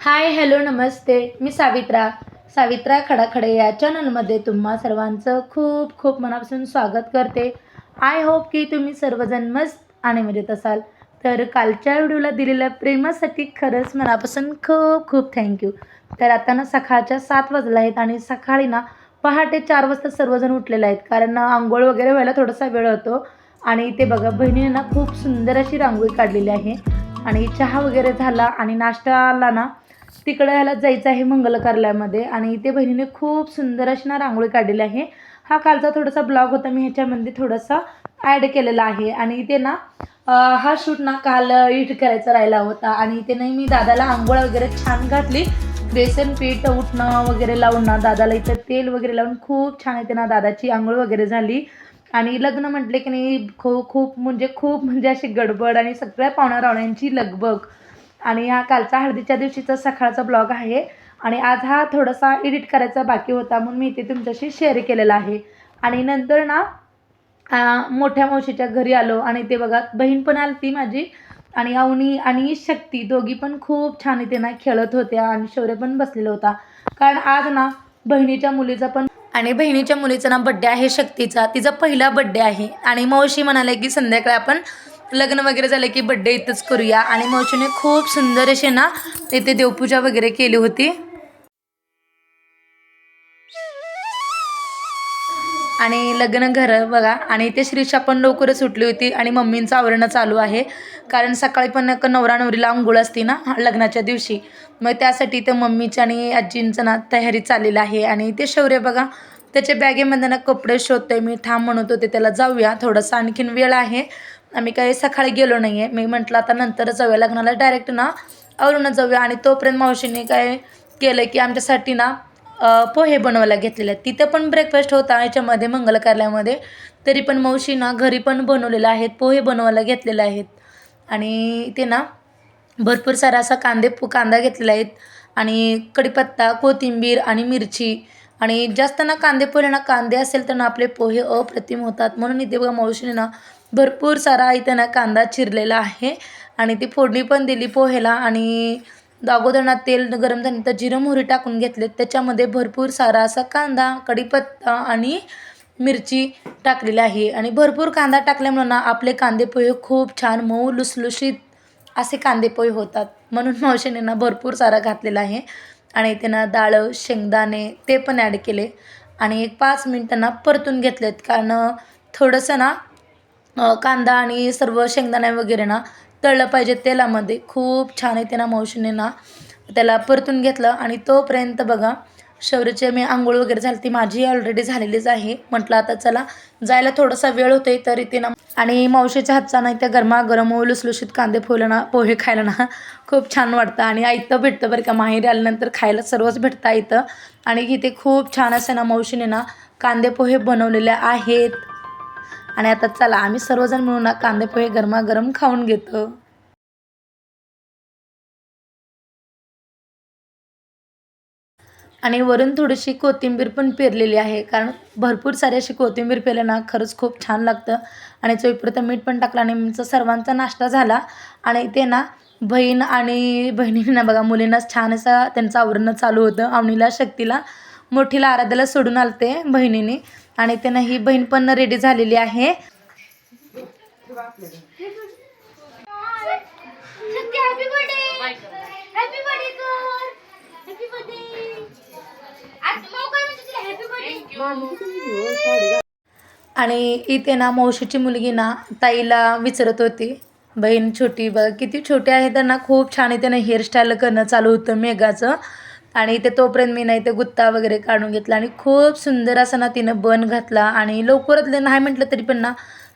Hi hello नमस्ते. मी सावित्रा खडाखडे या चॅनलमध्ये तुम्हा सर्वांचं खूप खूप मनापासून स्वागत करते. आय होप की तुम्ही सर्वजण मस्त आणि मजेत असाल. तर कालच्या व्हिडिओला दिलेल्या प्रेमासाठी खरंच मनापासून खूप खूप थँक्यू. तर आता ना सकाळच्या 7 वाजले आहेत आणि सकाळी ना पहाटे 4 वाजता सर्वजण उठलेले आहेत, कारण अंघोळ वगैरे व्हायला थोडासा वेळ होतो. आणि ते बघा, बहिणीने ना खूप सुंदर अशी रांगोळी काढलेली आहे आणि चहा वगैरे झाला आणि नाश्त्याला ना तिकडं ह्याला जायचं आहे मंगल कार्यालयामध्ये. आणि ते बहिणीने खूप सुंदर अशी ना रांगोळी काढलेली आहे. हा कालचा थोडासा ब्लॉग होता, मी ह्याच्यामध्ये थोडासा ॲड केलेला आहे. आणि ते ना हा शूट ना काल एडिट करायचा राहिला होता. आणि ते नाही, मी दादाला आंघोळ वगैरे छान घातली, बेसन पीठ उठणं वगैरे लावून ना दादाला इथं तेल वगैरे लावून खूप छान येते ना दादाची आंघोळ वगैरे झाली. आणि लग्न म्हटले की नाही खूप म्हणजे अशी गडबड आणि सगळ्या पाहुण्यारावण्यांची लगबग. आणि हा कालचा हळदीच्या दिवशीचा सकाळचा ब्लॉग आहे. आणि आज हा थोडासा एडिट करायचा बाकी होता, म्हणून मी इथे तुमच्याशी शेअर केलेला आहे. आणि नंतर ना मोठ्या मावशीच्या घरी आलो आणि ते बघा, बहीण पण आली ती माझी, आणि अवनी आणि शक्ती दोघी पण खूप छान इथे ना खेळत होत्या आणि शौर्य पण बसलेला होता. कारण आज ना बहिणीच्या मुलीचा ना बड्डे आहे शक्तीचा, तिचा पहिला बड्डे आहे. आणि मावशी म्हणाले की संध्याकाळी आपण लग्न वगैरे झालं की बड्डे इथंच करूया. आणि मावशीने खूप सुंदर असे ना इथे देवपूजा वगैरे केली होती. आणि लग्न घर बघा, आणि ते श्रीषा पण लवकरच सुटली होती आणि मम्मींचं आवरणं चालू आहे. कारण सकाळी पण नवरा नवरीला अंघोळ असते ना लग्नाच्या दिवशी, मग त्यासाठी ते मम्मीच्या आणि आजींचं ना तयारी चाललेली आहे. आणि ते शौर्य बघा, त्याच्या बॅगेमध्ये ना कपडे शोधतोय. मी थांब म्हणत होते त्याला, जाऊया थोडंसं आणखीन वेळ आहे. आम्ही काही सकाळी गेलो नाही आहे, मी म्हटलं आता नंतर जाऊया लग्नाला, डायरेक्ट ना आवरूनच जाऊया. आणि तोपर्यंत मावशीने काय केलं की आमच्यासाठी ना पोहे बनवायला घेतलेले आहेत. तिथं पण ब्रेकफास्ट होता याच्यामध्ये मंगल कार्यालयामध्ये, तरी पण मावशी ना घरी पण बनवलेले आहेत, पोहे बनवायला घेतलेले आहेत. आणि ते ना भरपूर सारा असा कांदा घेतलेला आहेत, आणि कढीपत्ता, कोथिंबीर आणि मिरची. आणि जास्त ना कांदे पोहे ना, कांदे असेल तर ना आपले पोहे अप्रतिम होतात. म्हणून इथे बघा मावशीने ना भरपूर सारा इथे ना कांदा चिरलेला आहे. आणि ती फोडणी पण दिली पोहेला. आणि अगोदर ना तेल गरम झाल्यानंतर जिरं मोहरी टाकून घेतले, त्याच्यामध्ये भरपूर सारा असा कांदा, कढीपत्ता आणि मिरची टाकलेली आहे. आणि भरपूर कांदा टाकल्यामुळे ना आपले कांदे पोहे खूप छान मऊ लुसलुशीत असे कांदे पोहे होतात. म्हणून मावशीने ना भरपूर सारा घातलेला आहे. आणि त्यांना डाळ, शेंगदाणे ते पण ॲड केले. आणि एक 5 मिनटांना परतून घेतलेत, कारण थोडंसं ना कांदा आणि सर्व शेंगदाणे वगैरे ना तळलं पाहिजे तेलामध्ये. खूप छान आहे ना मावशीने ना त्याला परतून घेतलं. आणि तोपर्यंत बघा, शौर्यची मी आंघोळ वगैरे झाली, ती माझी ऑलरेडी झालेलीच आहे. म्हटलं आता चला जायला थोडासा वेळ होतोय, तर इथे ना आणि मावशीच्या हातचा नाही त्या गरमागरम लुसलुशीत कांदे पोहे खायला ना खूप छान वाटतं. आणि आयतं भेटतं बरं का, माहेरी आल्यानंतर खायला सर्वच भेटतं आयतं. आणि इथे खूप छान असे ना मावशीने ना कांदे पोहे बनवलेले आहेत. आणि आता चला आम्ही सर्वजण मिळून ना कांदे पोहे गरमागरम खाऊन घेतो. आणि वरून थोडीशी कोथिंबीर पण पेरलेली आहे, कारण भरपूर सारी अशी कोथिंबीर पेरलं ना खरंच खूप छान लागतं. आणि चवीपुरतं मीठ पण टाकलं. आणि आमचा सर्वांचा नाश्ता झाला. आणि ते ना बहीण आणि बहिणीने ना बघा, मुलींनाच छान असं त्यांचं आवरणं चालू होतं. अवनीला, शक्तीला, मोठीला, आराध्याला सोडून आलते बहिणीने. आणि त्यांना ही बहीण पण रेडी झालेली आहे. आणि इथे ना मावशीची मुलगी ना ताईला विचारत होती, बहीण छोटी बघ किती छोटी आहे, त्यांना खूप छान इथे ना हेअरस्टाईल करणं चालू होतं मेघाचं. आणि ते तोपर्यंत मी नाही ते गुत्ता वगैरे काढून घेतला आणि खूप सुंदर असा ना तिनं बन घातला. आणि लवकरात नाही म्हटलं तरी पण ना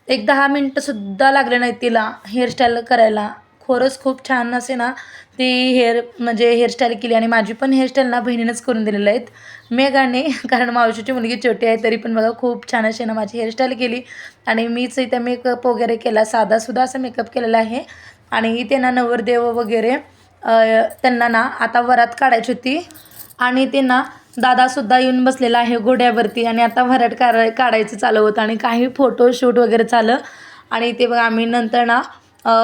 एक 10 मिनटंसुद्धा लागले नाही तिला हेअरस्टाईल करायला. खरंच खूप छान असे ना ती हेअरस्टाईल केली. आणि माझी पण हेअरस्टाईल ना बहिणीनंच करून दिलेलं आहेत, मेघाने. कारण मावशीची मुलगी छोटी आहे, तरी पण बघा खूप छान अशी ना माझी हेअरस्टाईल केली. आणि मीच इथे मेकअप वगैरे केला, साधासुद्धा असा मेकअप केलेला आहे. आणि इथे ना नवरदेव वगैरे त्यांना ना आता वरात काढायची होती. आणि ते ना दादासुद्धा येऊन बसलेला आहे घोड्यावरती. आणि आता वरात काढायचं चालू होतं आणि काही फोटोशूट वगैरे चालं. आणि ते बघा आम्ही नंतर ना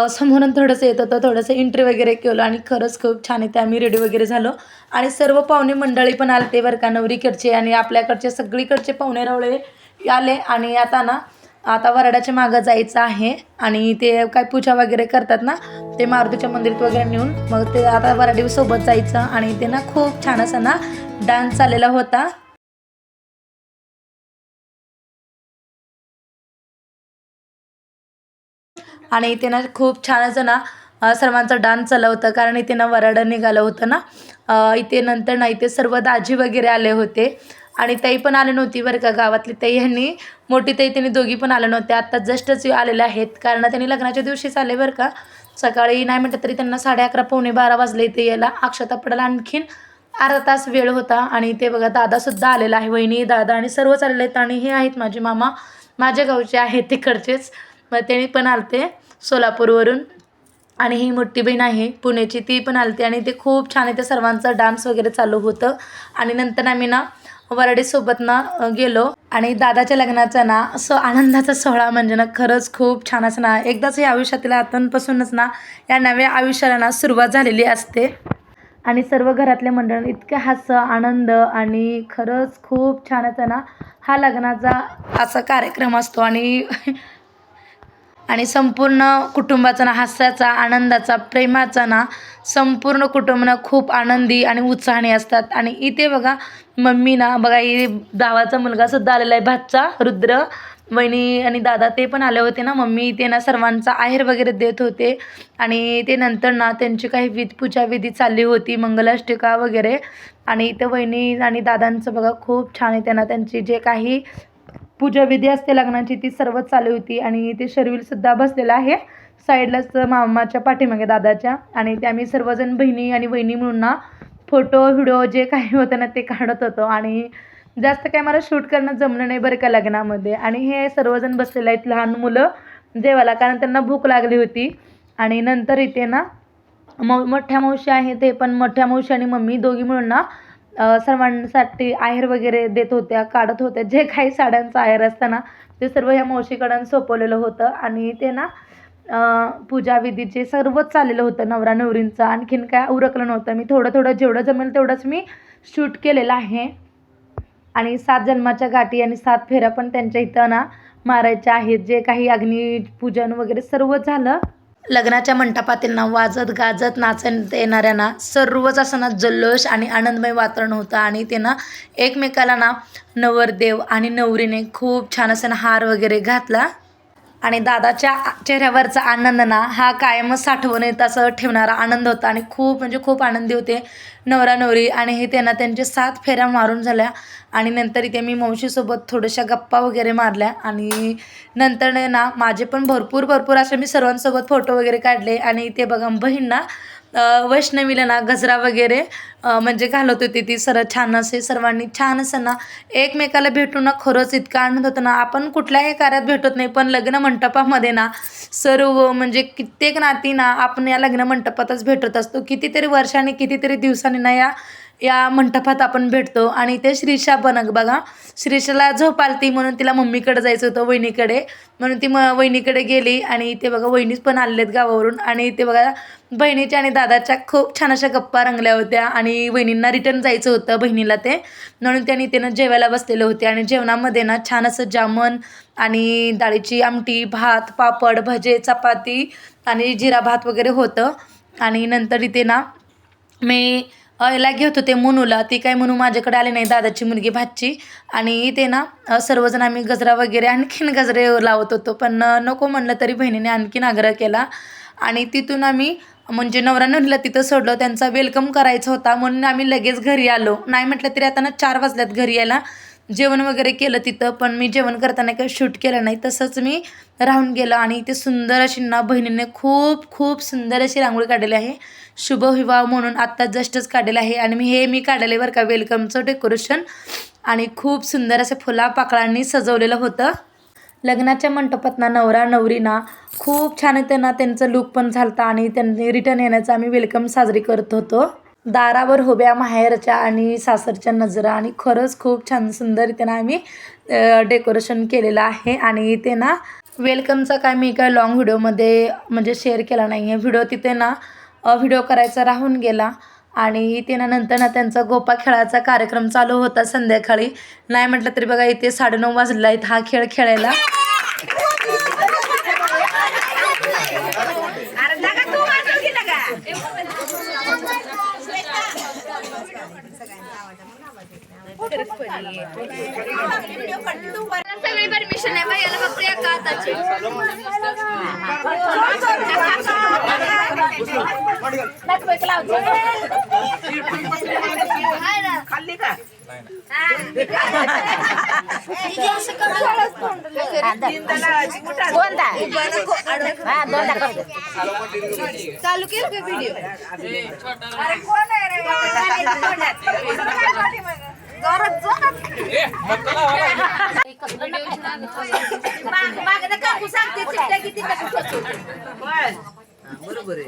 समोरून थोडंसं येत होतं, थोडंसं एंट्री वगैरे केलं आणि खरंच खूप छान इथे आम्ही रेडी वगैरे झालो. आणि सर्व पाहुणे मंडळी पण आलते बरं का, नवरीकडचे आणि आपल्याकडचे सगळीकडचे पाहुणे रावळे आले. आणि आता वराडाच्या मागं जायचं आहे आणि ते काय पूजा वगैरे करतात ना, ते मारुतीच्या मंदिरात वगैरे नेऊन मग ते आता वराडी सोबत जायचं. आणि ते ना खूप छान असा ना डान्स चाललेला होता. आणि इथे ना खूप छान असं ना सर्वांचा डान्स चालला होता, कारण इथे ना वराडं निघालं होतं ना. इथे नंतर ना इथे सर्व दाजी वगैरे आले होते आणि ताई पण आले नव्हती बरं का, गावातली ताई ह्यांनी मोठी ताई त्यांनी दोघी पण आल्या नव्हत्या, आत्ता जस्टच आलेल्या आहेत, कारण त्यांनी लग्नाच्या दिवशीच आले बरं का. सकाळी नाही म्हटलं तरी त्यांना 11:30 पावणे 12 वाजले इथे यायला. अक्षता पडायला आणखीन अर्धा तास वेळ होता. आणि ते बघा दादासुद्धा आलेला आहे, वहिनी दादा आणि सर्वच आलेले आहेत. आणि हे आहेत माझे मामा, माझ्या गावचे आहेत तिकडचेच, मग त्यांनी पण आलते सोलापूरवरून. आणि ही मोठी बहीण आहे पुण्याची, ती पण आलती. आणि ते खूप छान आहे, ते सर्वांचा डान्स वगैरे चालू होतं. आणि नंतर आम्ही ना वराडीसोबत ना गेलो. आणि दादाच्या लग्नाचा ना असं आनंदाचा सोहळा म्हणजे ना खरंच खूप छान असं ना, एकदाच या आयुष्यातील आतापासूनच ना या नव्या आयुष्याला ना सुरुवात झालेली असते. आणि सर्व घरातल्या मंडळांना इतकं हास्य आनंद आणि खरंच खूप छान असा ना हा लग्नाचा असा कार्यक्रम असतो. आणि संपूर्ण कुटुंबाचा ना हास्याचा, आनंदाचा, प्रेमाचा ना संपूर्ण कुटुंब ना खूप आनंदी आणि उत्साहाने असतात. आणि इथे बघा मम्मी ना बघा, ही भावाचा मुलगासुद्धा आलेला आहे, भाचा रुद्र. वहिनी आणि दादा ते पण आले होते ना. मम्मी ते ना सर्वांचा आहेर वगैरे देत होते. आणि ते नंतर ना त्यांची काही पूजाविधी चालली होती, मंगलाष्टिका वगैरे. आणि इथे वहिनी आणि दादांचं बघा खूप छान आहे, त्यांना त्यांची जे काही पूजाविधी असते लग्नाची ती सर्वच चालू होती. आणि ते शर्विलसुद्धा बसलेलं आहे साईडलाच मामाच्या पाठीमागे दादाच्या. आणि ते आम्ही सर्वजण बहिणी आणि वहिनी म्हणून ना फोटो व्हिडिओ जे काही होतं ना ते काढत होतो. आणि जास्त काय मला शूट करणं जमलं नाही बरं का लग्नामध्ये. आणि हे सर्वजण बसलेले आहेत लहान मुलं जेवायला, कारण त्यांना भूक लागली होती. आणि नंतर इथे ना मोठ्या मावशी आहे, ते पण मोठ्या मावशी आणि मम्मी दोघी मिळून ना सर्वांसाठी आहेर वगैरे देत होत्या, काढत होत्या. जे काही साड्यांचं आहेर असतं ना ते सर्व ह्या मावशीकडून सोपवलेलं होतं. आणि ते ना पूजाविधीचे सर्वच चाललेलं होतं नवरा नवरींचं, आणखीन काय उरकलं नव्हतं. मी थोडं थोडं जेवढं जमेल तेवढंच मी शूट केलेलं आहे. आणि 7 जन्माच्या गाठी आणि 7 फेऱ्या पण त्यांच्या इथं ना मारायच्या आहेत. जे काही अग्निपूजन वगैरे सर्व झालं. लग्नाच्या मंडपातील ना वाजत गाजत नाचत येणाऱ्या सर्वच असं ना जल्लोष आणि आनंदमय वातावरण होतं. आणि ते ना एकमेकाला ना नवरदेव आणि नवरीने खूप छान असं हार वगैरे घातला. आणि दादाच्या चेहऱ्यावरचा आनंद ना हा कायमच साठवणीत असं ठेवणारा आनंद होता. आणि खूप म्हणजे खूप आनंदी होते नवरा नवरी. आणि हे त्यांना त्यांचे 7 फेऱ्या मारून झाल्या. आणि नंतर इथे मी मावशीसोबत थोड्याशा गप्पा वगैरे मारल्या. आणि नंतर ना माझे पण भरपूर असे मी सर्वांसोबत फोटो वगैरे काढले. आणि इथे बघा बहीण ना वैष्णवीला ना गजरा वगैरे म्हणजे घालत होती ती छान असे सर्वांनी छान असं ना एकमेकाला भेटून ना खरंच इतका आनंद होतो ना. आपण कुठल्याही कार्यात भेटत नाही, पण लग्न मंडपामध्ये ना सर्व म्हणजे कित्येक नाती ना आपण या लग्न मंडपातच भेटत असतो. कितीतरी वर्षांनी कितीतरी दिवसांनी ना या मंडपात आपण भेटतो. आणि ते श्रीषा बनक बघा, श्रीषाला झोप आलती म्हणून तिला मम्मीकडे जायचं होतं, वहिनीकडे, म्हणून ती वहिनीकडे गेली. आणि ते बघा वहिनीच पण आलेत गावावरून. आणि ते बघा बहिणीच्या आणि दादाच्या खूप छान अशा गप्पा रंगल्या होत्या. आणि वहिनींना रिटर्न जायचं होतं बहिणीला, ते म्हणून त्यांनी जेवायला बसलेले होते. आणि जेवणामध्ये ना छान असं जामन आणि डाळीची आमटी, भात, पापड, भजे, चपाती आणि जिरा भात वगैरे होतं. आणि नंतर इथे ना मी याला घेत होते मनूला, ती काय मनू माझ्याकडे आली नाही, दादाची मुलगी भाची. आणि इथे ना सर्वजण आम्ही गजरा वगैरे आणखीन गजरे लावत होतो, पण नको म्हणलं तरी बहिणीने आणखीन आग्रह केला. आणि तिथून आम्ही म्हणजे नवरा नवरीला तिथं सोडलं, त्यांचा वेलकम करायचा होता म्हणून आम्ही लगेच घरी आलो. नाही म्हटलं तरी आता ना 4 वाजल्यात घरी यायला. जेवण वगैरे केलं तिथं, पण मी जेवण करताना काही शूट केलं नाही, तसंच मी राहून गेलं. आणि इथे सुंदर अशी ना बहिणीने खूप सुंदर अशी रांगोळी काढलेली आहे, शुभविवाह म्हणून आत्ता जस्टच काढलेलं आहे. आणि मी काढलेलं बरं का वेलकमचं डेकोरेशन. आणि खूप सुंदर असं फुलापाकळांनी सजवलेलं होतं. लग्नाच्या मंडपात ना नवरा नवरीना खूप छान त्यांना त्यांचं लूक पण झालता. आणि त्यांनी रिटर्न येण्याचं आम्ही वेलकम साजरी करत होतो. दारावर उभ्या माहेरच्या आणि सासरच्या नजरा. आणि खरंच खूप छान सुंदर इथे ना आम्ही डेकोरेशन केलेलं आहे. आणि इथे ना वेलकमचा काय मी काय लॉंग व्हिडिओमध्ये म्हणजे शेअर केला नाही आहे. व्हिडिओ तिथे ना व्हिडिओ करायचा राहून गेला आणि ते ना नंतर ना त्यांचा गोपा खेळाचा कार्यक्रम चालू होता संध्याकाळी. नाही म्हटलं तरी बघा इथे 9:30 वाजले आहेत हा खेळ खेळायला. सगळी परमिशन आहे याला फक्त एका हाताची. खाल्ली का चालू केलं का व्हिडिओ? काकू सांगते चिट्ट्या किती बरोबर आहे.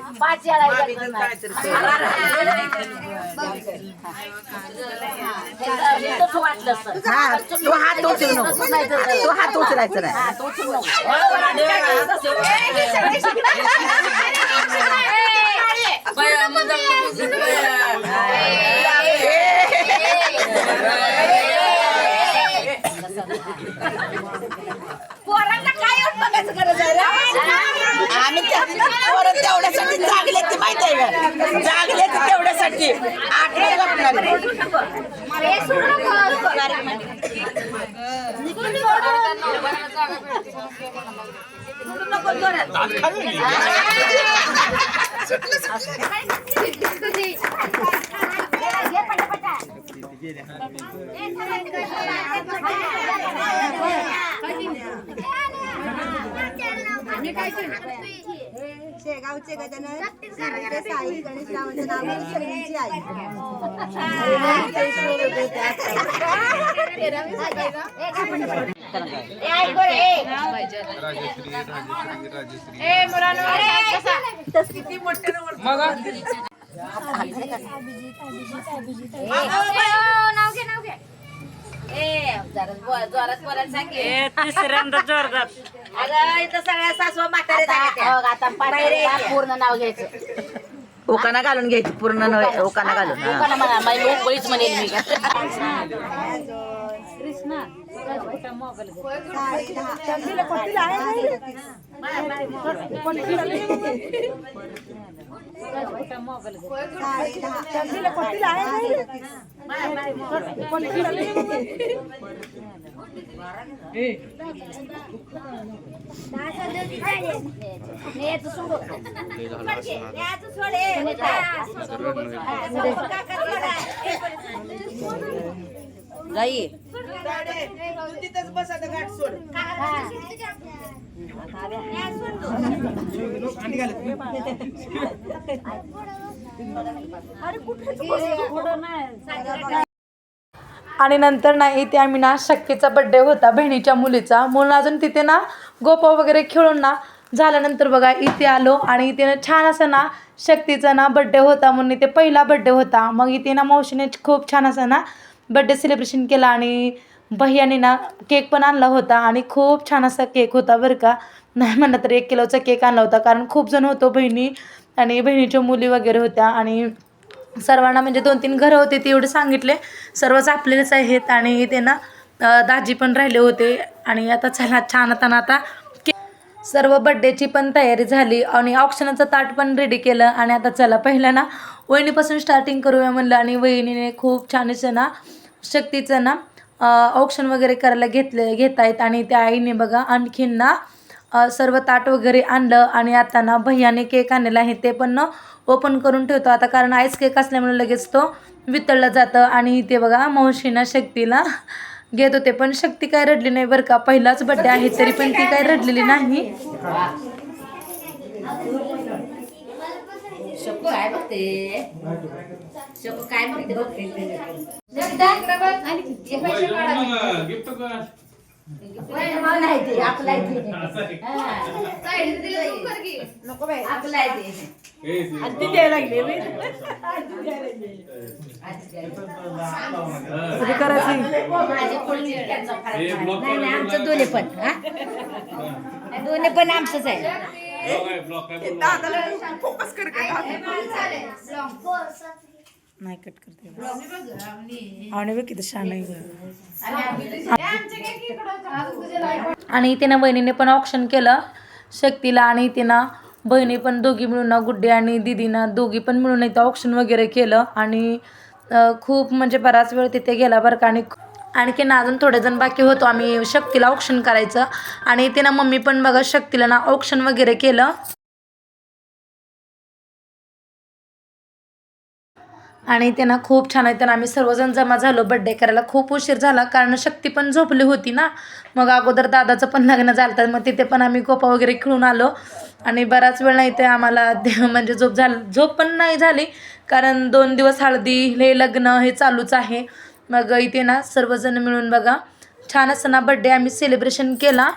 तू हात उचलू नको, तू हात उचलायचं नाही. पोरांना काय बघायचं गरज आहे? आम्ही तेवढ्यासाठी जागले ते माहिती आहे का? जागले ते तेवढ्यासाठी 8 शेगावचे गजानन साई गणेशरावांचं नाव आहे सगळ्यांची आई. जोरात बोलायला सांगे. तिसऱ्यांदा जोरदार. अगं इथं सगळ्या सासवा म्हातारे पूर्ण नाव घ्यायचं. ओकाना घालून घ्यायची पूर्ण ओकाना घालून. लोकांना म्हणा माझी मुंबईच म्हणेल मी. गाई तिथंच बस आता गाठ सोड. आणि नंतर ना इथे आम्ही ना शक्तीचा बड्डे होता बहिणीच्या मुलीचा म्हणून अजून तिथे ना गोपा वगैरे खेळून ना झाल्यानंतर बघा इथे आलो आणि इथे ना छान असं ना शक्तीचा ना बड्डे होता म्हणून इथे पहिला बड्डे होता. मग इथे ना मावशीने खूप छान असं ना बड्डे सेलिब्रेशन केला आणि भैयाने ना केक पण आणला होता आणि खूप छान असा केक होता बरं का. नाही म्हणलं तर 1 किलोचा केक आणला होता कारण खूप जण होतो बहिणी आणि बहिणीच्या मुली वगैरे होत्या आणि सर्वांना म्हणजे 2-3 घरं होते ते एवढे सांगितले. सर्वच आपलेच आहेत आणि ते ना दाजी पण राहिले होते आणि आता चला छान आता सर्व बड्डेची पण तयारी झाली आणि औक्षणाचं ताट पण रेडी केलं आणि आता चला पहिलं ना वहिनीपासून स्टार्टिंग करूया म्हणलं आणि वहिनीने खूप छान असं ना शक्तीचं ना औक्षण वगैरे करायला घेत आहेत आणि त्या आईने बघा आणखीन ना सर्व ताट वगैरे आणलं आणि आता ना भैयाने केक आणलेला आहे ते पण ओपन करून ठेवतो आता कारण आईस केक असल्यामुळे लगेच तो वितळलं जातं. आणि ते बघा मावशीना शक्तीला घेत होते पण शक्ती काय रडली नाही बरं का. पहिलाच बड्डे आहे तरी पण ती काय रडलेली नाही. शकू काय बघते शकू काय बघते करायची आमचं दोन्ही पण दोन्ही पण आमचंच आहे. फोकस कर नाही कट करते आणि बघ किती छान आहे. आणि तिनं बहिणीने पण ऑप्शन केलं शक्तीला आणि तिनं बहिणी पण दोघी मिळून गुड्डी आणि दीदीनं दोघी पण मिळून इथं ऑप्शन वगैरे केलं आणि खूप म्हणजे बराच वेळ तिथे गेला बरं का. आणि आणखीन अजून थोडे जण बाकी होतो आम्ही शक्तीला ऑप्शन करायचं आणि तिनं मम्मी पण बघा शक्तीला ना ऑप्शन वगैरे केलं. आणि त्यांना खूप छान आहे. तर आम्ही सर्वजण जमा झालो बड्डे करायला. खूप उशीर झाला कारण शक्ती पण झोपली होती ना. मग अगोदर दादाचं पण लग्न झालं तर मग तिथे पण आम्ही गोपा वगैरे खेळून आलो आणि बराच वेळ नाही ते आम्हाला म्हणजे झोप पण नाही झाली कारण 2 दिवस हळदी हे लग्न हे चालूच आहे. मग इथे ना सर्वजण मिळून बघा छान असं ना बड्डे आम्ही सेलिब्रेशन केला.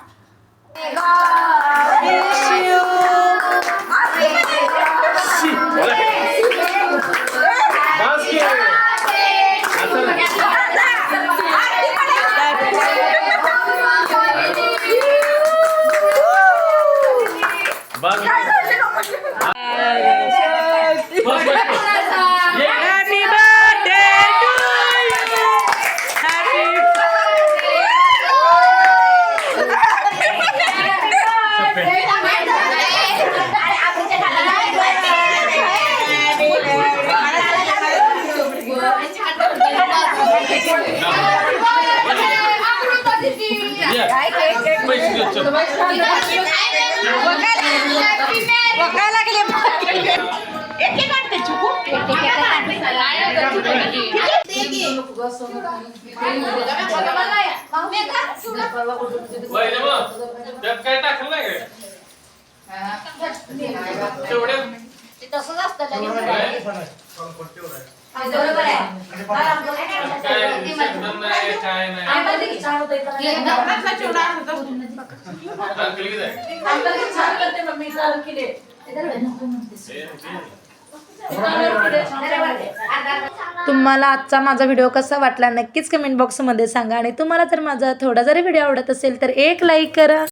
तुम्हाला आजचा माझा व्हिडिओ कसा वाटला नक्कीच कमेंट बॉक्समध्ये सांगा आणि तुम्हाला जर माझा थोडा जरी व्हिडिओ आवडत असेल तर एक लाईक करा.